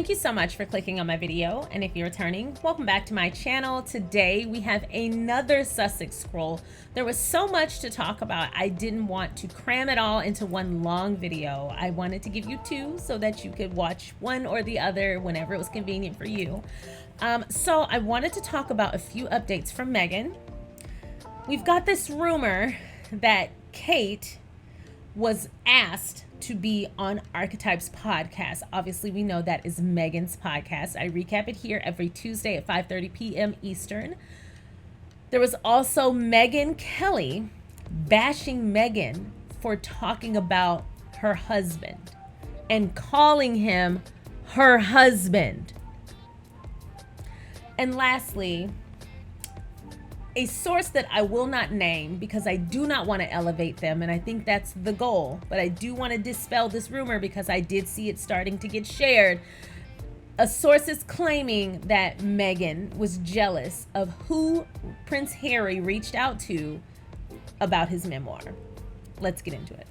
Thank you so much for clicking on my video, and if you're returning, welcome back to my channel. Today we have another Sussex scroll. There was so much to talk about, I didn't want to cram it all into one long video. I wanted to give you two so that you could watch one or the other whenever it was convenient for you. So I wanted to talk about a few updates from Meghan. We've got this rumor that Kate was asked to be on Archetypes podcast. Obviously, we know that is Meghan's podcast. I recap it here every Tuesday at 5:30 p.m. Eastern. There was also Megyn Kelly bashing Meghan for talking about her husband and calling him her husband. And lastly, a source that I will not name because I do not want to elevate them, and I think that's the goal, but I do want to dispel this rumor because I did see it starting to get shared. A source is claiming that Meghan was jealous of who Prince Harry reached out to about his memoir. Let's get into it.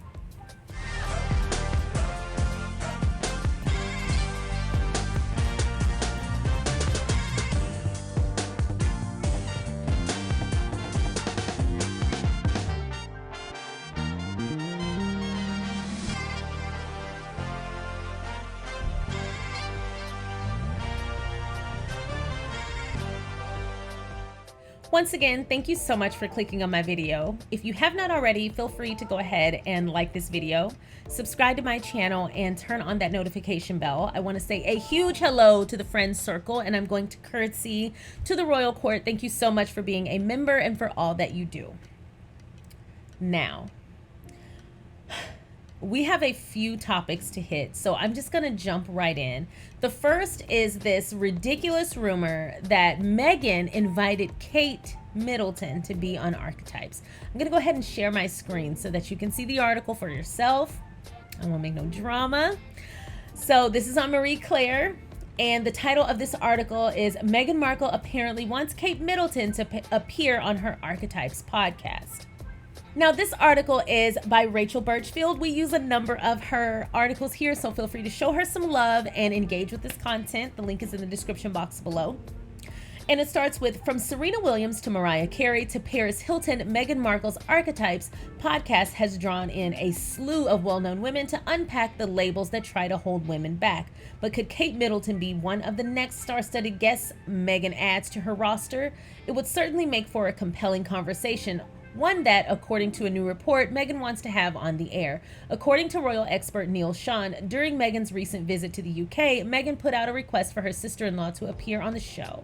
Once again, thank you so much for clicking on my video. If you have not already, feel free to go ahead and like this video, subscribe to my channel, and turn on that notification bell. I want to say a huge hello to the friends circle, and I'm going to curtsy to the royal court. Thank you so much for being a member and for all that you do. Now, we have a few topics to hit, so I'm just going to jump right in. The first is this ridiculous rumor that Meghan invited Kate Middleton to be on Archetypes. I'm going to go ahead and share my screen so that you can see the article for yourself. I won't make no drama. So this is on Marie Claire, and the title of this article is Meghan Markle apparently wants Kate Middleton to appear on her Archetypes podcast. Now, this article is by Rachel Birchfield. We use a number of her articles here, so feel free to show her some love and engage with this content. The link is in the description box below. And it starts with, from Serena Williams to Mariah Carey to Paris Hilton, Meghan Markle's Archetypes podcast has drawn in a slew of well-known women to unpack the labels that try to hold women back. But could Kate Middleton be one of the next star-studded guests Meghan adds to her roster? It would certainly make for a compelling conversation, one that, according to a new report, Meghan wants to have on the air. According to royal expert Neil Sean, during Meghan's recent visit to the UK, Meghan put out a request for her sister-in-law to appear on the show.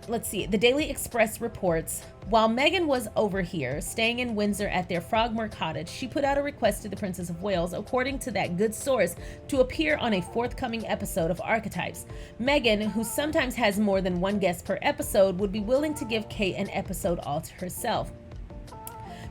Let's see. The Daily Express reports, while Meghan was over here, staying in Windsor at their Frogmore cottage, she put out a request to the Princess of Wales, according to that good source, to appear on a forthcoming episode of Archetypes. Meghan, who sometimes has more than one guest per episode, would be willing to give Kate an episode all to herself.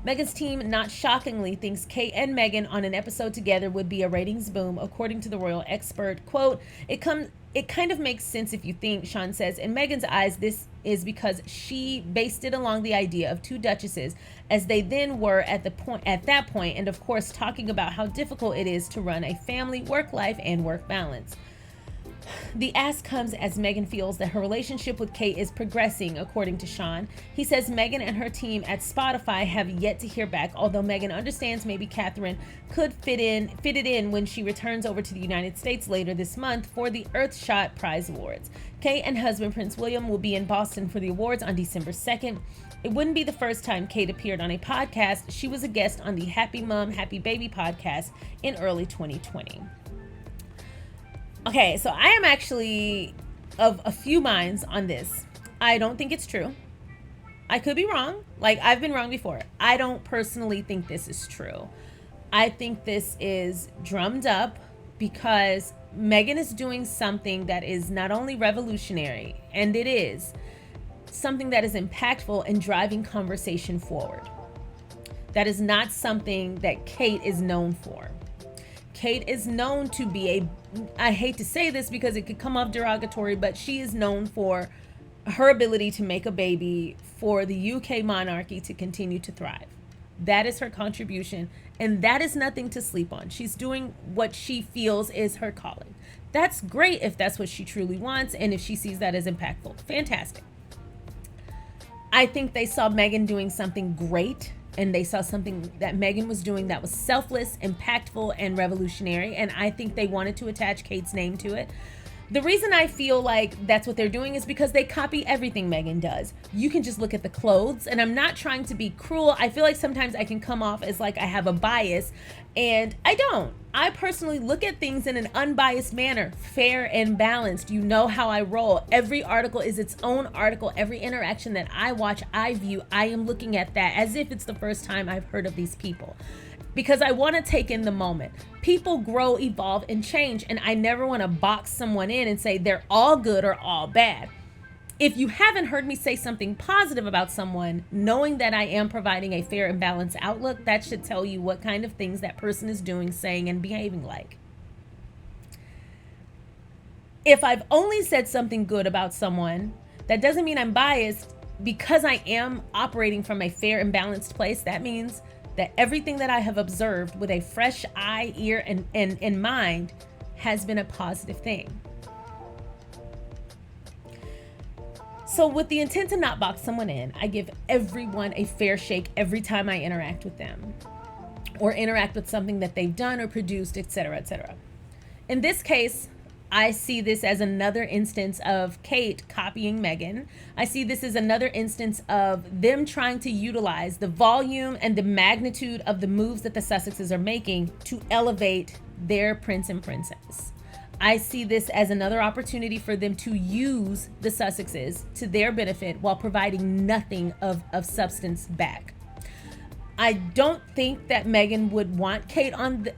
Meghan's team, not shockingly, thinks Kate and Meghan on an episode together would be a ratings boom, according to the royal expert. Quote, It kind of makes sense if you think, Sean says, in Meghan's eyes, this is because she based it along the idea of two duchesses as they then were at that point, and of course talking about how difficult it is to run a family, work life, and work balance. The ask comes as Meghan feels that her relationship with Kate is progressing, according to Sean. He says Meghan and her team at Spotify have yet to hear back, although Meghan understands maybe Catherine could fit it in when she returns over to the United States later this month for the Earthshot Prize Awards. Kate and husband Prince William will be in Boston for the awards on December 2nd. It wouldn't be the first time Kate appeared on a podcast. She was a guest on the Happy Mom, Happy Baby podcast in early 2020. Okay, so I am actually of a few minds on this. I don't think it's true. I could be wrong. Like, I've been wrong before. I don't personally think this is true. I think this is drummed up because Meghan is doing something that is not only revolutionary, and it is something that is impactful and driving conversation forward. That is not something that Kate is known for. Kate is known to be I hate to say this because it could come off derogatory, but she is known for her ability to make a baby for the UK monarchy to continue to thrive. That is her contribution, and that is nothing to sleep on. She's doing what she feels is her calling. That's great if that's what she truly wants, and if she sees that as impactful. Fantastic. I think they saw Meghan doing something great, and they saw something that Meghan was doing that was selfless, impactful, and revolutionary, and I think they wanted to attach Kate's name to it. The reason I feel like that's what they're doing is because they copy everything Meghan does. You can just look at the clothes, and I'm not trying to be cruel. I feel like sometimes I can come off as like I have a bias, and I don't. I personally look at things in an unbiased manner, fair and balanced. You know how I roll. Every article is its own article. Every interaction that I watch, I view, I am looking at that as if it's the first time I've heard of these people, because I want to take in the moment. People grow, evolve, and change, and I never want to box someone in and say they're all good or all bad. If you haven't heard me say something positive about someone, knowing that I am providing a fair and balanced outlook, that should tell you what kind of things that person is doing, saying, and behaving like. If I've only said something good about someone, that doesn't mean I'm biased. Because I am operating from a fair and balanced place, that means that everything that I have observed with a fresh eye, ear, and mind has been a positive thing. So with the intent to not box someone in, I give everyone a fair shake every time I interact with them or interact with something that they've done or produced, etc., etc. In this case, I see this as another instance of Kate copying Meghan. I see this as another instance of them trying to utilize the volume and the magnitude of the moves that the Sussexes are making to elevate their prince and princess. I see this as another opportunity for them to use the Sussexes to their benefit while providing nothing of substance back. I don't think that Meghan would want Kate on the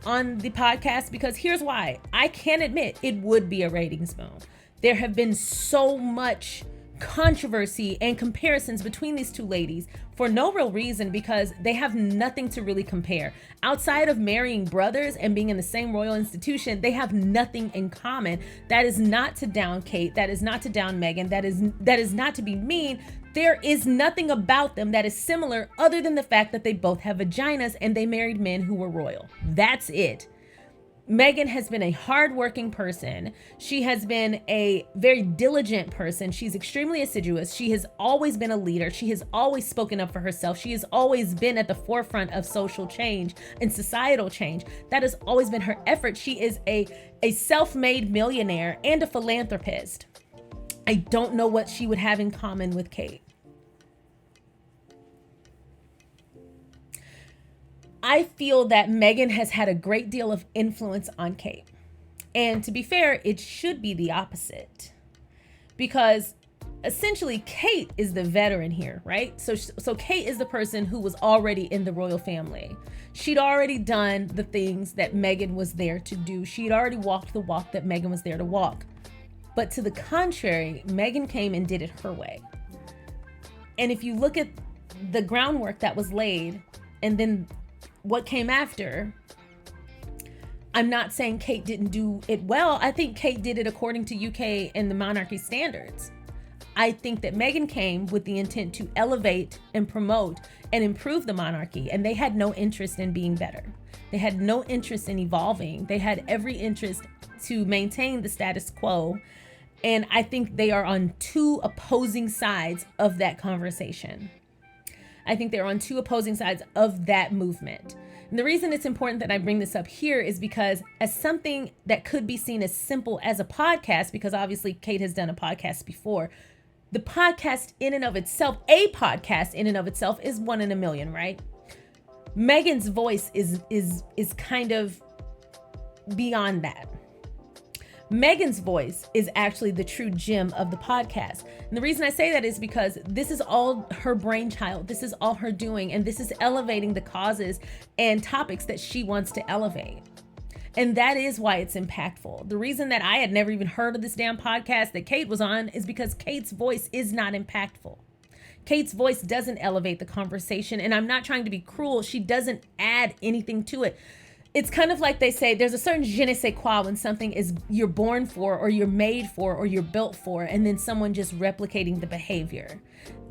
podcast, because here's why. I can admit it would be a ratings boom. There have been so much controversy and comparisons between these two ladies for no real reason, because they have nothing to really compare. Outside of marrying brothers and being in the same royal institution, they have nothing in common. That is not to down Kate. That is not to down Meghan. That is not to be mean. There is nothing about them that is similar other than the fact that they both have vaginas and they married men who were royal. That's it. Meghan has been a hardworking person. She has been a very diligent person. She's extremely assiduous. She has always been a leader. She has always spoken up for herself. She has always been at the forefront of social change and societal change. That has always been her effort. She is a self-made millionaire and a philanthropist. I don't know what she would have in common with Kate. I feel that Meghan has had a great deal of influence on Kate. And to be fair, it should be the opposite. Because essentially, Kate is the veteran here, right? So Kate is the person who was already in the royal family. She'd already done the things that Meghan was there to do. She'd already walked the walk that Meghan was there to walk. But to the contrary, Meghan came and did it her way. And if you look at the groundwork that was laid, and then what came after, I'm not saying Kate didn't do it well. I think Kate did it according to UK and the monarchy standards. I think that Meghan came with the intent to elevate and promote and improve the monarchy, and they had no interest in being better. They had no interest in evolving. They had every interest to maintain the status quo. And I think they are on two opposing sides of that conversation. I think they're on two opposing sides of that movement. And the reason it's important that I bring this up here is because as something that could be seen as simple as a podcast, because obviously Kate has done a podcast before, the podcast in and of itself, a podcast in and of itself is 1 in a million, right? Meghan's voice is kind of beyond that. Meghan's voice is actually the true gem of the podcast. And the reason I say that is because this is all her brainchild. This is all her doing. And this is elevating the causes and topics that she wants to elevate. And that is why it's impactful. The reason that I had never even heard of this damn podcast that Kate was on is because Kate's voice is not impactful. Kate's voice doesn't elevate the conversation. And I'm not trying to be cruel. She doesn't add anything to it. It's kind of like they say, there's a certain je ne sais quoi when something is you're born for or you're made for or you're built for, and then someone just replicating the behavior.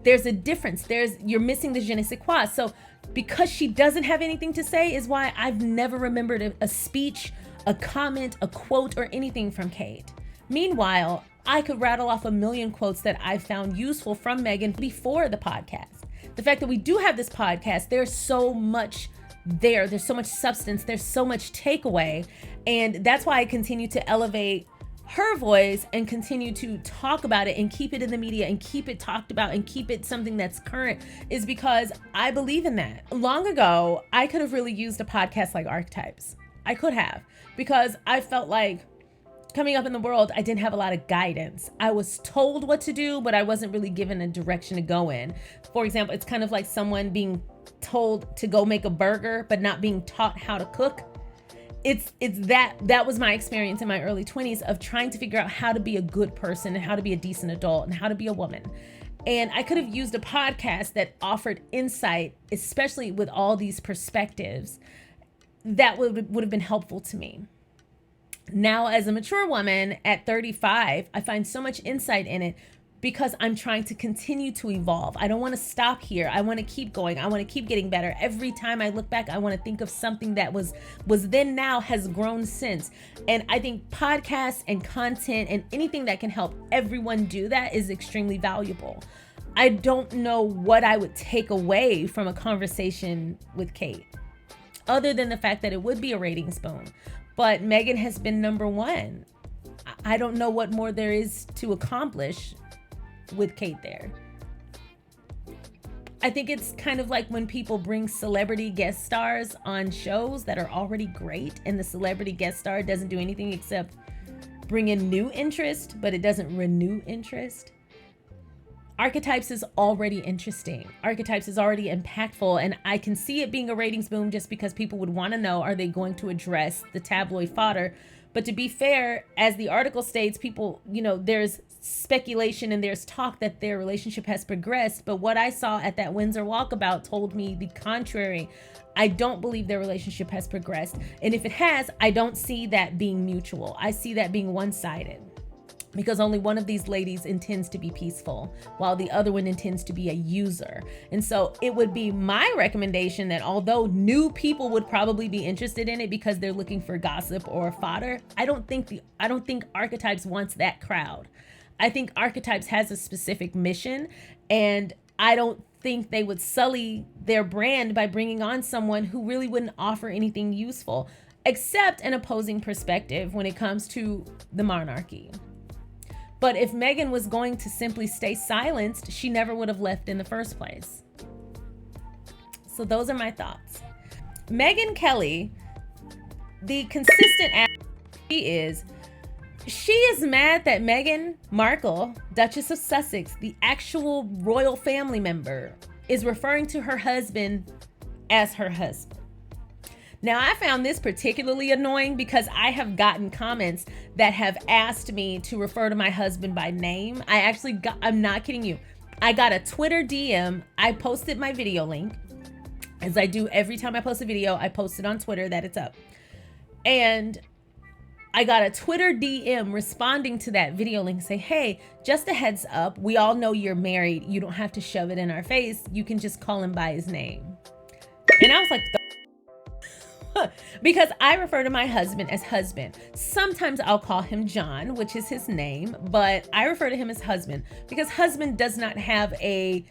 there's a difference. You're missing the je ne sais quoi. So because she doesn't have anything to say is why I've never remembered a speech, a comment, a quote, or anything from Kate. Meanwhile, I could rattle off a million quotes that I found useful from Meghan before the podcast. The fact that we do have this podcast, there's so much there's so much substance, there's so much takeaway, and that's why I continue to elevate her voice and continue to talk about it and keep it in the media and keep it talked about and keep it something that's current, is because I believe in that. Long ago, I could have really used a podcast like Archetypes. I could have, because I felt like coming up in the world, I didn't have a lot of guidance. I was told what to do, but I wasn't really given a direction to go in. For example, it's kind of like someone being told to go make a burger, but not being taught how to cook. It's that was my experience in my early 20s of trying to figure out how to be a good person and how to be a decent adult and how to be a woman. And I could have used a podcast that offered insight, especially with all these perspectives, that would have been helpful to me. Now, as a mature woman at 35, I find so much insight in it because I'm trying to continue to evolve. I don't want to stop here. I want to keep going. I want to keep getting better. Every time I look back, I want to think of something that was then, now has grown since. And I think podcasts and content and anything that can help everyone do that is extremely valuable. I don't know what I would take away from a conversation with Kate, other than the fact that it would be a ratings boom. But Meghan has been number one. I don't know what more there is to accomplish with Kate there. I think it's kind of like when people bring celebrity guest stars on shows that are already great, and the celebrity guest star doesn't do anything except bring in new interest, but it doesn't renew interest. Archetypes is already interesting. Archetypes is already impactful, and I can see it being a ratings boom just because people would want to know, are they going to address the tabloid fodder? But to be fair, as the article states, people, there's speculation and there's talk that their relationship has progressed. But what I saw at that Windsor walkabout told me the contrary. I don't believe their relationship has progressed. And if it has, I don't see that being mutual. I see that being one-sided, because only one of these ladies intends to be peaceful while the other one intends to be a user. And so it would be my recommendation that although new people would probably be interested in it because they're looking for gossip or fodder, I don't think Archetypes wants that crowd. I think Archetypes has a specific mission, and I don't think they would sully their brand by bringing on someone who really wouldn't offer anything useful, except an opposing perspective when it comes to the monarchy. But if Meghan was going to simply stay silenced, she never would have left in the first place. So those are my thoughts. Meghan Kelly, the consistent she is mad that Meghan Markle, Duchess of Sussex, the actual royal family member, is referring to her husband as her husband. Now, I found this particularly annoying because I have gotten comments that have asked me to refer to my husband by name. I'm not kidding you. I got a Twitter DM. I posted my video link, as I do every time I post a video. I post it on Twitter that it's up. And I got a Twitter DM responding to that video link, say, hey, just a heads up. We all know you're married. You don't have to shove it in our face. You can just call him by his name. And I was like, because I refer to my husband as husband. Sometimes I'll call him John, which is his name, but I refer to him as husband because husband does not have a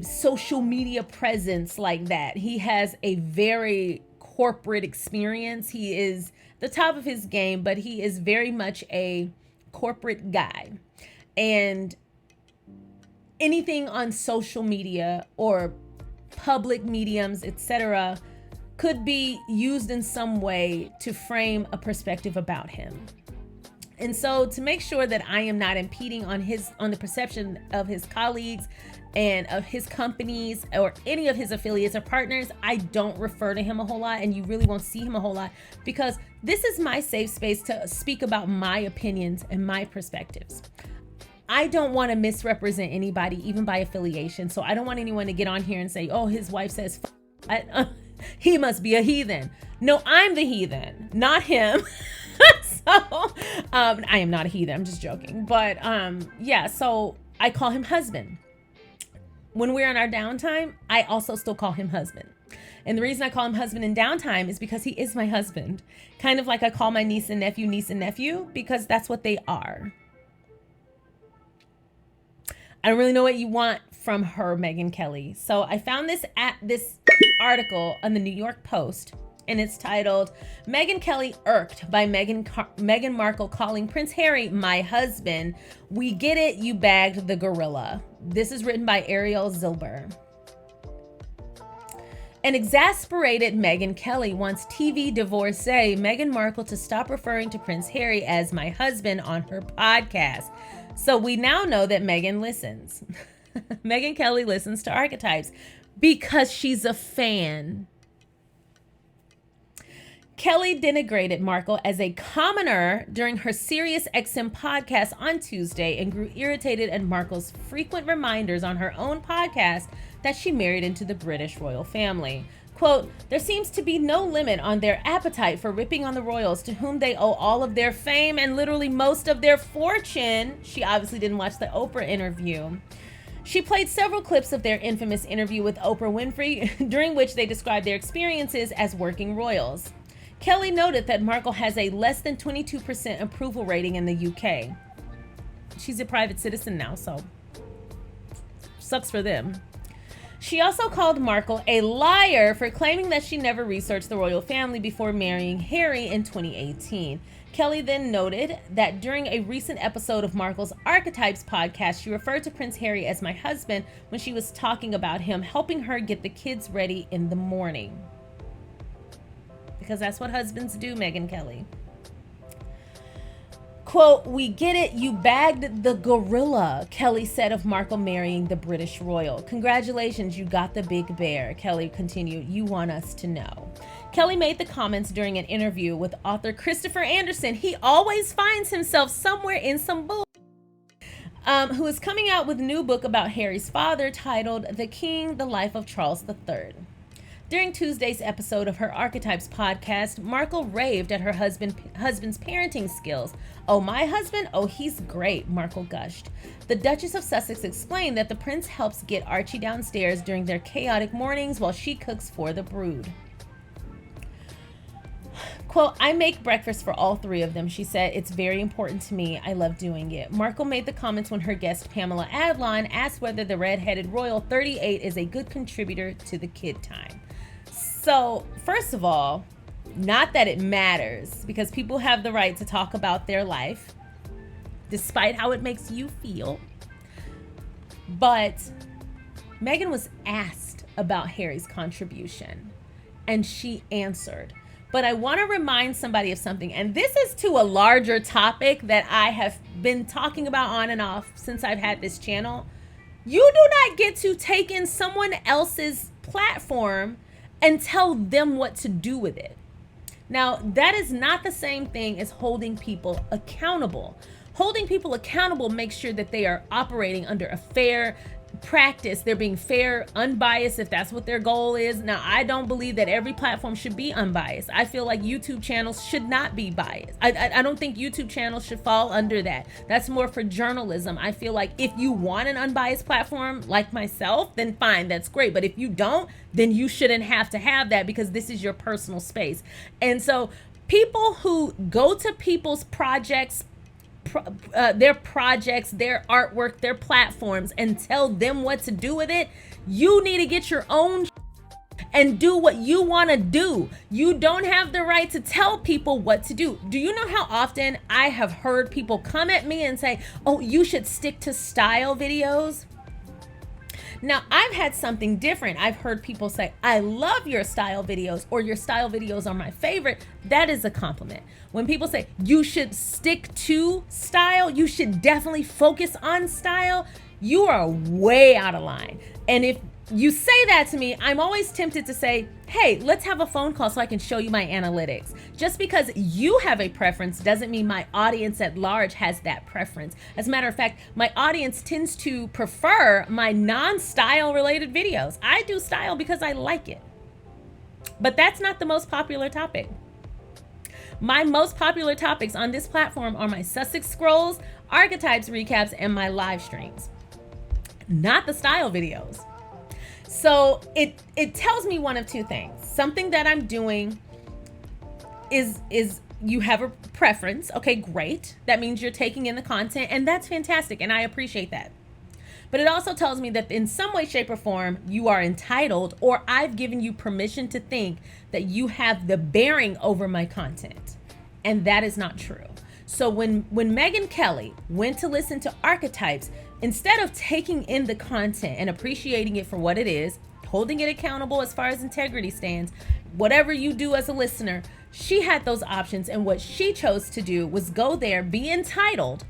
social media presence like that. He has a very corporate experience. He is the top of his game, but he is very much a corporate guy. And anything on social media or public mediums, etc., could be used in some way to frame a perspective about him. And so to make sure that I am not impeding on the perception of his colleagues and of his companies or any of his affiliates or partners, I don't refer to him a whole lot, and you really won't see him a whole lot, because this is my safe space to speak about my opinions and my perspectives. I don't want to misrepresent anybody, even by affiliation. So I don't want anyone to get on here and say, oh, his wife says he must be a heathen. No, I'm the heathen, not him. So I am not a heathen. I'm just joking. But yeah, so I call him husband. when we're in our downtime, I also still call him husband. And the reason I call him husband in downtime is because he is my husband. Kind of like I call my niece and nephew, because that's what they are. I don't really know what you want from her, Meghan Kelly. So I found this article on the New York Post, and it's titled, Meghan Kelly irked by Meghan Markle calling Prince Harry my husband. We get it, you bagged the gorilla. This is written by Ariel Zilber. An exasperated Meghan Kelly wants TV divorcee Meghan Markle to stop referring to Prince Harry as my husband on her podcast. So we now know that Meghan listens. Meghan Kelly listens to Archetypes because she's a fan. Kelly denigrated Markle as a commoner during her Sirius XM podcast on Tuesday and grew irritated at Markle's frequent reminders on her own podcast that she married into the British royal family. Quote, there seems to be no limit on their appetite for ripping on the royals to whom they owe all of their fame and literally most of their fortune. She obviously didn't watch the Oprah interview. She played several clips of their infamous interview with Oprah Winfrey, during which they described their experiences as working royals. Kelly noted that Markle has a less than 22% approval rating in the UK. She's a private citizen now, so sucks for them. She also called Markle a liar for claiming that she never researched the royal family before marrying Harry in 2018. Kelly then noted that during a recent episode of Markle's Archetypes podcast, she referred to Prince Harry as my husband when she was talking about him helping her get the kids ready in the morning. Because that's what husbands do, Meghan Kelly. Quote, we get it, you bagged the gorilla, Kelly said of Markle marrying the British royal. Congratulations, you got the big bear, Kelly continued. You want us to know. Kelly made the comments during an interview with author Christopher Anderson. He always finds himself somewhere in some bull. Who is coming out with a new book about Harry's father titled The King, The Life of Charles III. During Tuesday's episode of her Archetypes podcast, Markle raved at her husband's parenting skills. Oh, my husband? Oh, he's great, Markle gushed. The Duchess of Sussex explained that the prince helps get Archie downstairs during their chaotic mornings while she cooks for the brood. Quote, I make breakfast for all three of them, she said. It's very important to me. I love doing it. Markle made the comments when her guest Pamela Adlon asked whether the red-headed royal 38 is a good contributor to the kid time. So, first of all, not that it matters, because people have the right to talk about their life, despite how it makes you feel. But Meghan was asked about Harry's contribution, and she answered. But I want to remind somebody of something, and this is to a larger topic that I have been talking about on and off since I've had this channel. You do not get to take in someone else's platform and tell them what to do with it. Now, that is not the same thing as holding people accountable. Holding people accountable makes sure that they are operating under a fair practice. They're being fair, unbiased, if that's what their goal is. Now, I don't believe that every platform should be unbiased. I feel like YouTube channels should not be biased. I don't think YouTube channels should fall under that. That's more for journalism. I feel like if you want an unbiased platform like myself, then fine, that's great. But if you don't, then you shouldn't have to have that, because this is your personal space. And so people who go to people's projects, their artwork, their platforms, and tell them what to do with it, you need to get your own and do what you want to do. You don't have the right to tell people what to do. Do you know how often I have heard people come at me and say, oh, you should stick to style videos? Now, I've had something different. I've heard people say, I love your style videos, or your style videos are my favorite. That is a compliment. When people say you should stick to style, you should definitely focus on style, you are way out of line. And if you say that to me, I'm always tempted to say, hey, let's have a phone call so I can show you my analytics. Just because you have a preference doesn't mean my audience at large has that preference. As a matter of fact, my audience tends to prefer my non-style related videos. I do style because I like it. But that's not the most popular topic. My most popular topics on this platform are my Sussex scrolls, Archetypes recaps, and my live streams. not the style videos. So it tells me one of two things. Something that I'm doing is you have a preference. Okay, great. That means you're taking in the content, and that's fantastic, and I appreciate that. But it also tells me that in some way, shape, or form, you are entitled, or I've given you permission to think that you have the bearing over my content. And that is not true. So when Meghan Kelly went to listen to Archetypes, instead of taking in the content and appreciating it for what it is, holding it accountable as far as integrity stands, whatever you do as a listener, she had those options. And what she chose to do was go there, be entitled,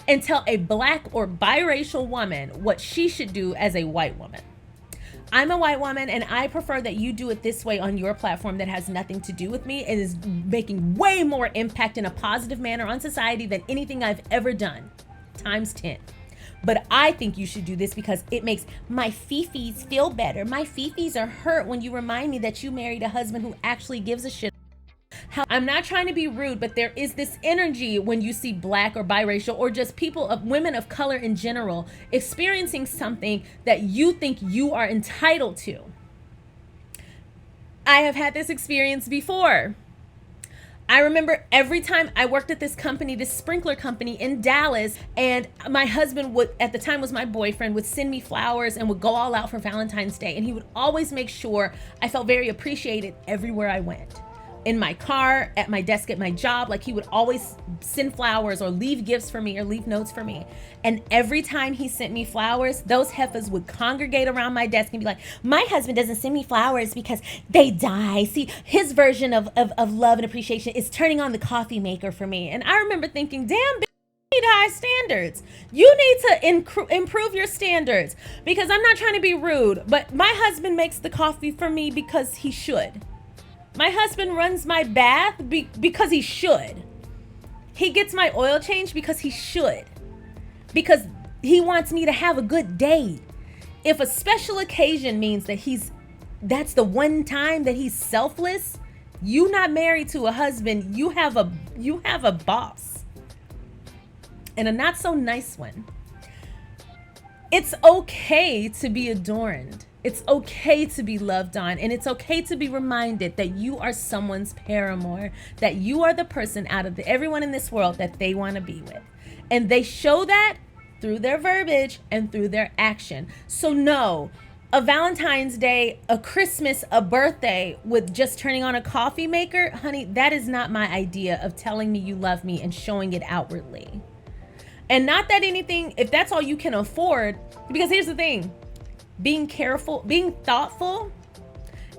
and tell a Black or biracial woman what she should do as a white woman. I'm a white woman, and I prefer that you do it this way on your platform that has nothing to do with me and is making way more impact in a positive manner on society than anything I've ever done, times 10. But I think you should do this because it makes my fifis feel better. My fifis are hurt when you remind me that you married a husband who actually gives a shit. I'm not trying to be rude, but there is this energy when you see Black or biracial or just women of color in general experiencing something that you think you are entitled to. I have had this experience before. I remember every time I worked at this company, this sprinkler company in Dallas, and my husband would, at the time was my boyfriend, would send me flowers and would go all out for Valentine's Day. And he would always make sure I felt very appreciated everywhere I went. In my car, at my desk, at my job, like he would always send flowers or leave gifts for me or leave notes for me. And every time he sent me flowers, those heifers would congregate around my desk and be like, my husband doesn't send me flowers because they die. See, his version of love and appreciation is turning on the coffee maker for me. And I remember thinking, damn, bitch, you need high standards. You need to improve your standards, because I'm not trying to be rude, but my husband makes the coffee for me because he should. My husband runs my bath because he should. He gets my oil changed because he should. Because he wants me to have a good day. If a special occasion means that that's the one time that he's selfless, you not married to a husband, you have a boss. And a not so nice one. It's okay to be adorned. It's okay to be loved on, and it's okay to be reminded that you are someone's paramour, that you are the person out of everyone in this world that they want to be with. And they show that through their verbiage and through their action. So no, a Valentine's Day, a Christmas, a birthday with just turning on a coffee maker, honey, that is not my idea of telling me you love me and showing it outwardly. And not that anything, if that's all you can afford, because here's the thing. Being careful, being thoughtful,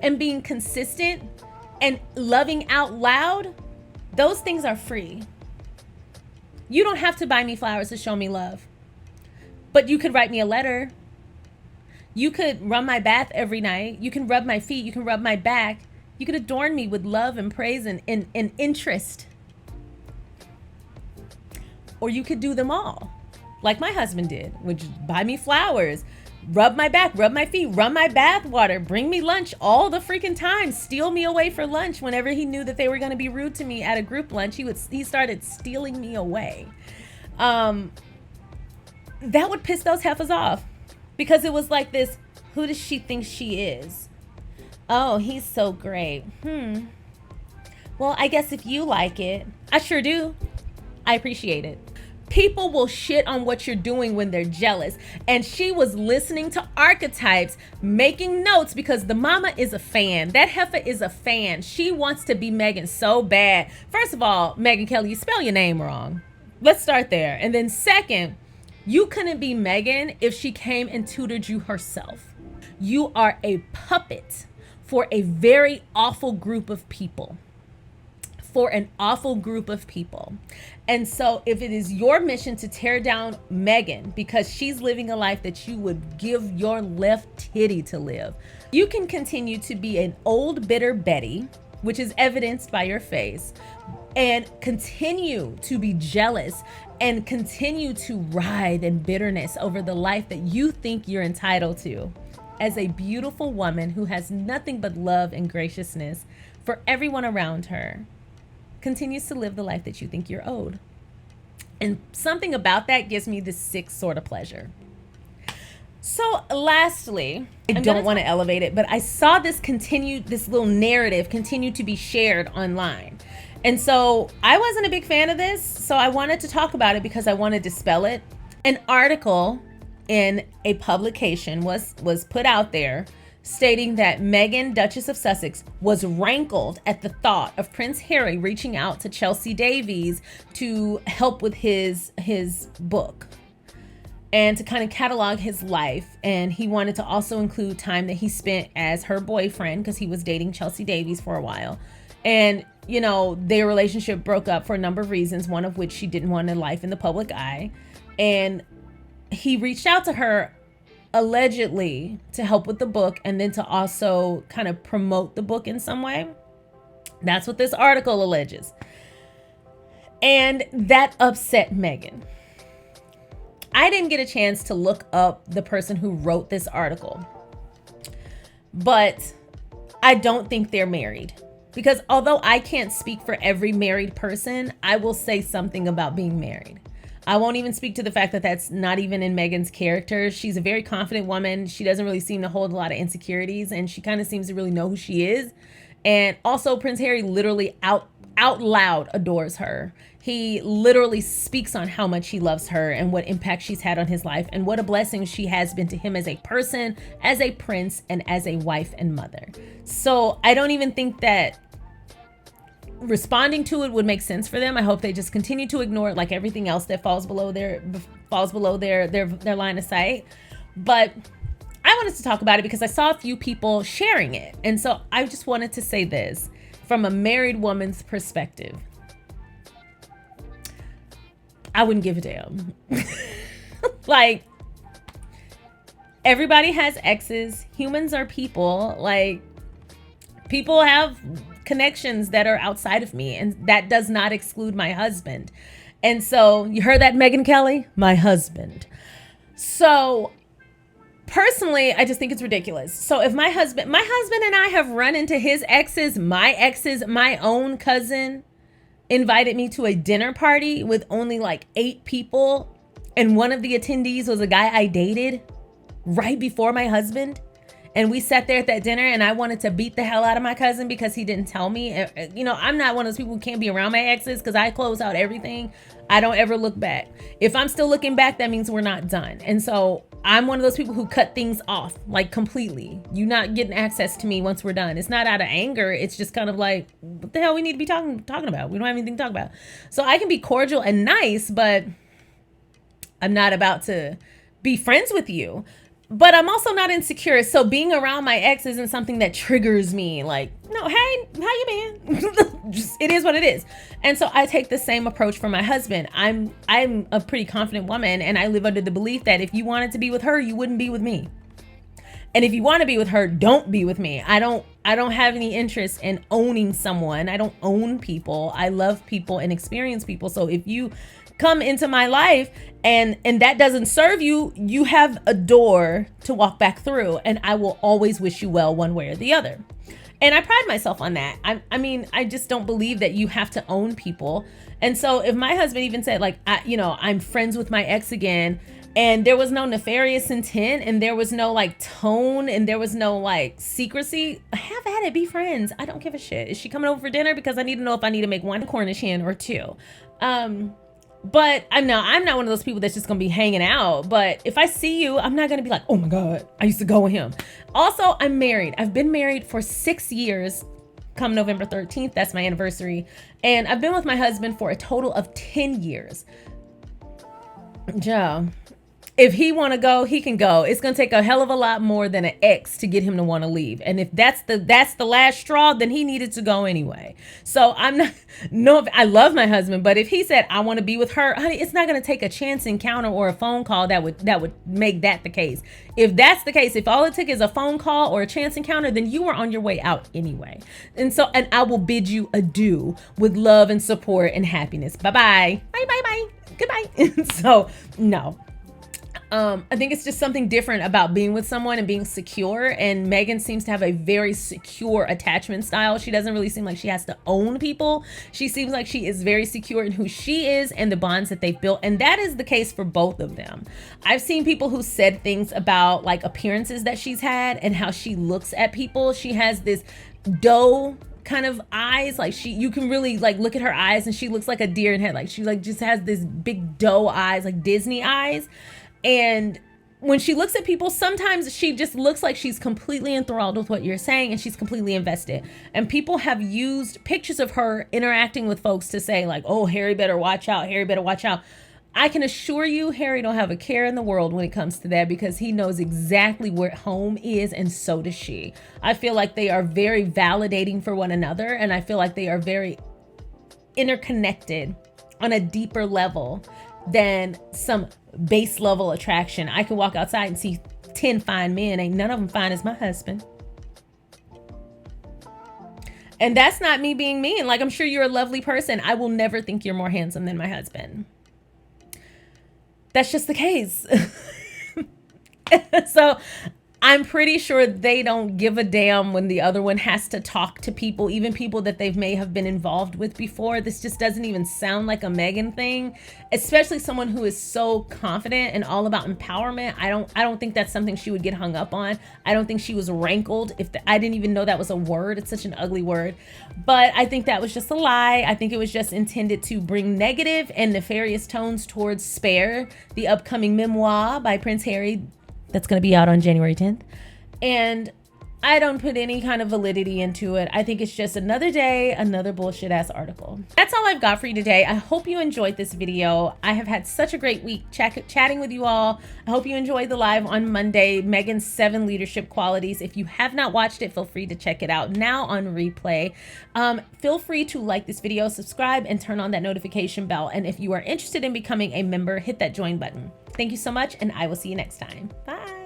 and being consistent and loving out loud, those things are free. You don't have to buy me flowers to show me love, but you could write me a letter. You could run my bath every night. You can rub my feet. You can rub my back. You could adorn me with love and praise and interest. Or you could do them all, like my husband did, which is buy me flowers, rub my back, rub my feet, run my bath water, bring me lunch all the freaking time, steal me away for lunch whenever he knew that they were going to be rude to me at a group lunch. He started stealing me away. That would piss those heifers off, because it was like this, who does she think she is? Oh, he's so great. Well, I guess if you like it, I sure do. I appreciate it. People will shit on what you're doing when they're jealous. And she was listening to Archetypes, making notes, because the mama is a fan. That heifer is a fan. She wants to be Meghan so bad. First of all, Meghan Kelly, you spell your name wrong. Let's start there. And then second, you couldn't be Meghan if she came and tutored you herself. You are a puppet for a very awful group of people. For an awful group of people. And so if it is your mission to tear down Meghan because she's living a life that you would give your left titty to live, you can continue to be an old bitter Betty, which is evidenced by your face, and continue to be jealous and continue to writhe in bitterness over the life that you think you're entitled to, as a beautiful woman who has nothing but love and graciousness for everyone around her continues to live the life that you think you're owed. And something about that gives me this sick sort of pleasure. So lastly, I don't want to elevate it, but I saw this little narrative continue to be shared online. And so I wasn't a big fan of this. So I wanted to talk about it because I want to dispel it. An article in a publication was put out there stating that Meghan, Duchess of Sussex, was rankled at the thought of Prince Harry reaching out to Chelsea Davies to help with his book and to kind of catalog his life. And he wanted to also include time that he spent as her boyfriend because he was dating Chelsea Davies for a while. And, you know, their relationship broke up for a number of reasons, one of which she didn't want a life in the public eye. And he reached out to her allegedly to help with the book and then to also kind of promote the book in some way. That's what this article alleges. And that upset Meghan. I didn't get a chance to look up the person who wrote this article, but I don't think they're married, because although I can't speak for every married person, I will say something about being married. I won't even speak to the fact that that's not even in Meghan's character. She's a very confident woman. She doesn't really seem to hold a lot of insecurities, and she kind of seems to really know who she is. And also, Prince Harry literally out loud adores her. He literally speaks on how much he loves her and what impact she's had on his life and what a blessing she has been to him as a person, as a prince, and as a wife and mother. So I don't even think that responding to it would make sense for them. I hope they just continue to ignore it like everything else that falls below their line of sight. But I wanted to talk about it because I saw a few people sharing it. And so I just wanted to say this from a married woman's perspective. I wouldn't give a damn. Like, everybody has exes. Humans are people. Like, people have connections that are outside of me, and that does not exclude my husband. And so, you heard that, Meghan Kelly? My husband. So, personally, I just think it's ridiculous. So if my husband and I have run into his exes, my own cousin invited me to a dinner party with only like 8 people, and one of the attendees was a guy I dated right before my husband, and we sat there at that dinner, and I wanted to beat the hell out of my cousin because he didn't tell me. You know, I'm not one of those people who can't be around my exes because I close out everything. I don't ever look back. If I'm still looking back, that means we're not done. And so I'm one of those people who cut things off, like, completely. You're not getting access to me once we're done. It's not out of anger. It's just kind of like, what the hell we need to be talking about? We don't have anything to talk about. So I can be cordial and nice, but I'm not about to be friends with you. But I'm also not insecure. So being around my ex isn't something that triggers me. Like, no, hey, how you been? Just, it is what it is. And so I take the same approach for my husband. I'm a pretty confident woman, and I live under the belief that if you wanted to be with her, you wouldn't be with me. And if you want to be with her, don't be with me. I don't have any interest in owning someone. I don't own people. I love people and experience people. So if you come into my life and that doesn't serve you, you have a door to walk back through, and I will always wish you well one way or the other. And I pride myself on that. I mean, I just don't believe that you have to own people. And so if my husband even said, like, I'm friends with my ex again, and there was no nefarious intent, and there was no like tone, and there was no like secrecy, have at it, be friends. I don't give a shit. Is she coming over for dinner? Because I need to know if I need to make one Cornish hen or 2. But I'm not one of those people that's just gonna be hanging out. But if I see you, I'm not gonna be like, oh my God, I used to go with him. Also, I'm married. I've been married for 6 years. Come November 13th, that's my anniversary. And I've been with my husband for a total of 10 years. Joe, if he want to go, he can go. It's going to take a hell of a lot more than an ex to get him to want to leave. And if that's the last straw, then he needed to go anyway. So I'm not, no, I love my husband, but if he said, I want to be with her, honey, it's not going to take a chance encounter or a phone call that would make that the case. If that's the case, if all it took is a phone call or a chance encounter, then you were on your way out anyway. And I will bid you adieu with love and support and happiness. Bye-bye. Bye. Goodbye. So no. I think it's just something different about being with someone and being secure. And Meghan seems to have a very secure attachment style. She doesn't really seem like she has to own people. She seems like she is very secure in who she is and the bonds that they've built. And that is the case for both of them. I've seen people who said things about like appearances that she's had and how she looks at people. She has this doe kind of eyes, like you can really like look at her eyes and she looks like a deer in headlights. She like just has this big doe eyes, like Disney eyes. And when she looks at people, sometimes she just looks like she's completely enthralled with what you're saying and she's completely invested. And people have used pictures of her interacting with folks to say like, oh, Harry better watch out. Harry better watch out. I can assure you, Harry don't have a care in the world when it comes to that, because he knows exactly where home is, and so does she. I feel like they are very validating for one another, and I feel like they are very interconnected on a deeper level than some base level attraction. I could walk outside and see 10 fine men. Ain't none of them fine as my husband. And that's not me being mean. Like, I'm sure you're a lovely person. I will never think you're more handsome than my husband. That's just the case. So I'm pretty sure they don't give a damn when the other one has to talk to people, even people that they may have been involved with before. This just doesn't even sound like a Meghan thing, especially someone who is so confident and all about empowerment. I don't think that's something she would get hung up on. I don't think she was rankled. I didn't even know that was a word. It's such an ugly word. But I think that was just a lie. I think it was just intended to bring negative and nefarious tones towards Spare, the upcoming memoir by Prince Harry that's going to be out on January 10th. And I don't put any kind of validity into it. I think it's just another day, another bullshit ass article. That's all I've got for you today. I hope you enjoyed this video. I have had such a great week chatting with you all. I hope you enjoyed the live on Monday, Meghan's 7 leadership qualities. If you have not watched it, feel free to check it out now on replay. Feel free to like this video, subscribe, and turn on that notification bell. And if you are interested in becoming a member, hit that join button. Thank you so much, and I will see you next time. Bye.